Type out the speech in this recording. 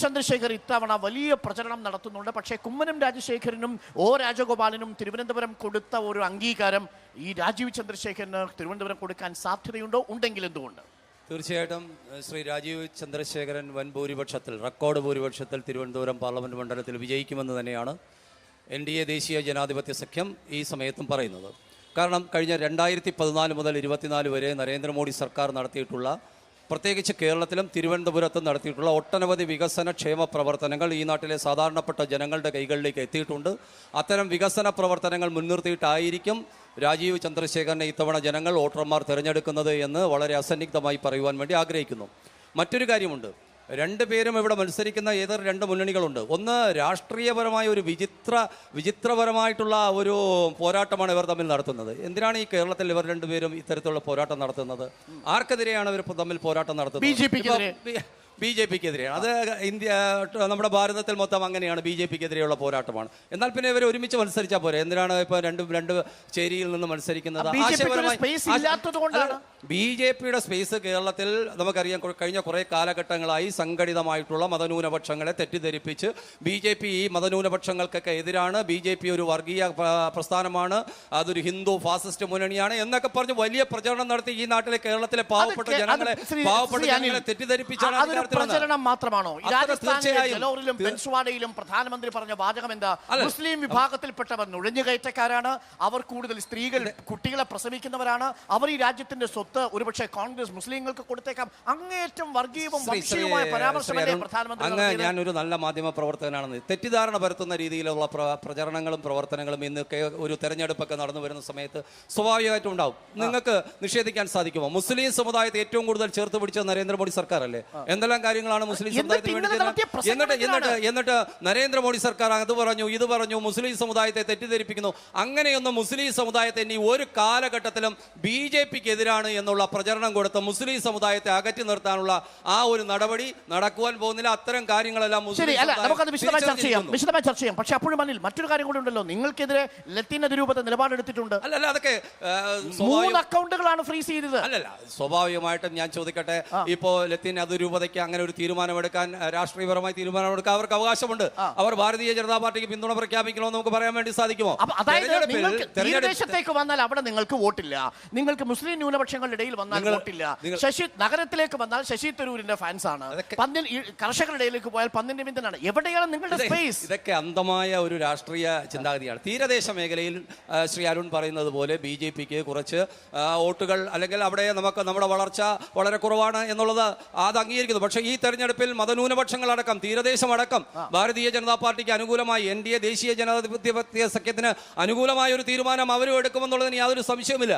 ചന്ദ്രശേഖർ ഇത്തവണ വലിയ പ്രചരണം നടത്തുന്നുണ്ട്. പക്ഷേ കുമ്മനം രാജശേഖരനും രാജഗോപാലനും തിരുവനന്തപുരം കൊടുത്ത ഒരു അംഗീകാരം ഈ രാജീവ് ചന്ദ്രശേഖരന് തിരുവനന്തപുരം കൊടുക്കാൻ സാധ്യതയുണ്ടോ? ഉണ്ടെങ്കിൽ എന്തുകൊണ്ട്? തീർച്ചയായിട്ടും ശ്രീ രാജീവ് ചന്ദ്രശേഖരൻ വൻ ഭൂരിപക്ഷത്തിൽ, റെക്കോർഡ് ഭൂരിപക്ഷത്തിൽ തിരുവനന്തപുരം പാർലമെന്റ് മണ്ഡലത്തിൽ വിജയിക്കുമെന്ന് തന്നെയാണ് NDA ദേശീയ ജനാധിപത്യ സഖ്യം ഈ സമയത്തും പറയുന്നത്. കാരണം കഴിഞ്ഞ 2014 മുതൽ 2024 വരെ നരേന്ദ്രമോദി സർക്കാർ നടത്തിയിട്ടുള്ള, പ്രത്യേകിച്ച് കേരളത്തിലും തിരുവനന്തപുരത്തും നടത്തിയിട്ടുള്ള ഒട്ടനവധി വികസന ക്ഷേമ പ്രവർത്തനങ്ങൾ ഈ നാട്ടിലെ സാധാരണപ്പെട്ട ജനങ്ങളുടെ കൈകളിലേക്ക് എത്തിയിട്ടുണ്ട്. അത്തരം വികസന പ്രവർത്തനങ്ങൾ മുൻനിർത്തിയിട്ടായിരിക്കും രാജീവ് ചന്ദ്രശേഖരനെ ഇത്തവണ ജനങ്ങൾ വോട്ടർമാർ തിരഞ്ഞെടുക്കുന്നത് എന്ന് വളരെ അസന്നിഗ്ധമായി പറയുവാൻ വേണ്ടി ആഗ്രഹിക്കുന്നു. മറ്റൊരു കാര്യമുണ്ട്. രണ്ടുപേരും ഇവിടെ മത്സരിക്കുന്ന ഏതൊരു രണ്ട് മുന്നണികളുണ്ട്. ഒന്ന് രാഷ്ട്രീയപരമായ ഒരു വിചിത്രപരമായിട്ടുള്ള ഒരു പോരാട്ടമാണ് ഇവർ തമ്മിൽ നടത്തുന്നത്. എന്തിനാണ് ഈ കേരളത്തിൽ ഇവർ രണ്ടുപേരും ഇത്തരത്തിലുള്ള പോരാട്ടം നടത്തുന്നത്? ആർക്കെതിരെയാണ് ഇവർ തമ്മിൽ പോരാട്ടം നടത്തുന്നത്? BJPക്കെതിരെയാണ്. അത് നമ്മുടെ ഭാരതത്തിൽ മൊത്തം അങ്ങനെയാണ്, BJPക്കെതിരെയുള്ള പോരാട്ടമാണ്. എന്നാൽ പിന്നെ ഇവർ ഒരുമിച്ച് മത്സരിച്ചാൽ പോരെ? എന്തിനാണ് ഇപ്പൊ രണ്ട് ചേരിയിൽ നിന്ന് മത്സരിക്കുന്നത്? BJPയുടെ സ്പേസ് കേരളത്തിൽ നമുക്കറിയാം. കഴിഞ്ഞ കുറെ കാലഘട്ടങ്ങളായി സംഘടിതമായിട്ടുള്ള മതന്യൂനപക്ഷങ്ങളെ തെറ്റിദ്ധരിപ്പിച്ച് BJP ഈ മതന്യൂനപക്ഷങ്ങൾക്കൊക്കെ എതിരാണ്, BJP ഒരു വർഗീയ പ്രസ്ഥാനമാണ്, അതൊരു ഹിന്ദു ഫാസിസ്റ്റ് മുന്നണിയാണ് എന്നൊക്കെ പറഞ്ഞ് വലിയ പ്രചരണം നടത്തി ഈ നാട്ടിലെ കേരളത്തിലെ പാവപ്പെട്ട ജനങ്ങളെ തെറ്റിദ്ധരിപ്പിച്ചാണ്. പ്രചരണം മാത്രമാണോ? ജലോറിലും പെൻസ്വാഡയിലും പ്രധാനമന്ത്രി പറഞ്ഞ വാചകം എന്താ? മുസ്ലിം വിഭാഗത്തിൽപ്പെട്ടവർ നുഴഞ്ഞുകയറ്റക്കാരാണ്, അവർ കൂടുതൽ സ്ത്രീകൾ കുട്ടികളെ പ്രസവിക്കുന്നവരാണ്, അവർ ഈ രാജ്യത്തിന്റെ സ്വത്ത് ഒരുപക്ഷെ കോൺഗ്രസ് മുസ്ലിങ്ങൾക്ക് കൊടുത്തേക്കാം. അങ്ങേയറ്റം വർഗീയവും വംശീയവുമായ പരാമർശമല്ലേ പ്രധാനമന്ത്രി? ഞാനൊരു നല്ല മാധ്യമ പ്രവർത്തകനാണെന്ന് തെറ്റിദ്ധാരണ പരത്തുന്ന രീതിയിലുള്ള പ്രചരണങ്ങളും പ്രവർത്തനങ്ങളും ഇന്നൊക്കെ ഒരു തെരഞ്ഞെടുപ്പൊക്കെ നടന്നു വരുന്ന സമയത്ത് സ്വാഭാവികമായിട്ടും ഉണ്ടാവും. നിങ്ങൾക്ക് നിഷേധിക്കാൻ സാധിക്കുമോ? മുസ്ലിം സമുദായത്തെ ഏറ്റവും കൂടുതൽ ചേർത്ത് പിടിച്ച നരേന്ദ്രമോദി സർക്കാർ അല്ലേ? എന്തെല്ലാം കാര്യങ്ങളാണ് മുസ്ലിം സമുദായത്തിന് വേണ്ടി? എന്നിട്ട് നരേന്ദ്രമോദി സർക്കാർ അത് പറഞ്ഞു, ഇത് പറഞ്ഞു, മുസ്ലിം സമുദായത്തെ തെറ്റിദ്ധരിപ്പിക്കുന്നു. അങ്ങനെയൊന്നും മുസ്ലിം സമുദായത്തെ ഇനി ഒരു കാലഘട്ടത്തിലും BJPക്കെതിരാണ് എന്നുള്ള പ്രചരണം കൊടുത്ത് മുസ്ലിം സമുദായത്തെ അകറ്റി നിർത്താനുള്ള ആ ഒരു നടപടി നടക്കുവാൻ പോകുന്നില്ല. അത്തരം കാര്യങ്ങളെല്ലാം നമുക്കത് വിശദമായി ചർച്ച ചെയ്യാം. പക്ഷെ അപ്പോഴും മണ്ണിൽ മറ്റൊരു കാര്യം കൂടി ഉണ്ടല്ലോ. നിങ്ങൾക്കെതിരെ ലത്തീൻ അതിരൂപത നിലപാടെടുത്തിട്ടുണ്ട്. അല്ലല്ല, അതൊക്കെ 3 അക്കൗണ്ടുകളാണ് ഫ്രീസ് ചെയ്തത്. അല്ലല്ല, സ്വാഭാവികമായിട്ടും ഞാൻ ചോദിക്കട്ടെ, ഇപ്പോ ലത്തീൻ അതിരൂപതയ്ക്ക് അങ്ങനെ ഒരു തീരുമാനമെടുക്കാൻ, രാഷ്ട്രീയപരമായി തീരുമാനമെടുക്കാൻ അവർക്ക് അവകാശമുണ്ട്. അവർ ഭാരതീയ ജനതാ പാർട്ടിക്ക് പിന്തുണ പ്രഖ്യാപിക്കണമെന്ന് നമുക്ക് പറയാൻ വേണ്ടി സാധിക്കുമോ? തീരദേശത്തേക്ക് വന്നാൽ അവിടെ നിങ്ങൾക്ക് വോട്ടില്ല, നിങ്ങൾക്ക് മുസ്ലിം ന്യൂനപക്ഷങ്ങളുടെ ഇടയിൽ വന്നാൽ വോട്ടില്ല. ശശി നഗരത്തിലേക്ക് വന്നാൽ ശശി തരൂരിന്റെ ഫാൻസ് ആണ്, കർഷകരുടെ ഇടയിലേക്ക് പോയാൽ പന്നിന്റെ പിന്തുണയാണ്. എവിടെയാണ് നിങ്ങളുടെ സ്പേസ്? ഇതൊക്കെ അന്ധമായ ഒരു രാഷ്ട്രീയ ചിന്താഗതിയാണ്. തീരദേശ മേഖലയിൽ ശ്രീ അരുൺ പറയുന്നത് പോലെ BJPക്ക് കുറച്ച് വോട്ടുകൾ, അല്ലെങ്കിൽ അവിടെ നമ്മുടെ വളർച്ച വളരെ കുറവാണ് എന്നുള്ളത് അത് അംഗീകരിക്കുന്നു. പക്ഷേ ഈ തെരഞ്ഞെടുപ്പിൽ മതന്യൂനപക്ഷങ്ങളടക്കം, തീരദേശമടക്കം ഭാരതീയ ജനതാ പാർട്ടിക്ക് അനുകൂലമായി, NDA ദേശീയ ജനാധിപത്യ സഖ്യത്തിന് അനുകൂലമായ ഒരു തീരുമാനം അവരും എടുക്കുമെന്നുള്ളതിന് യാതൊരു സംശയവുമില്ല.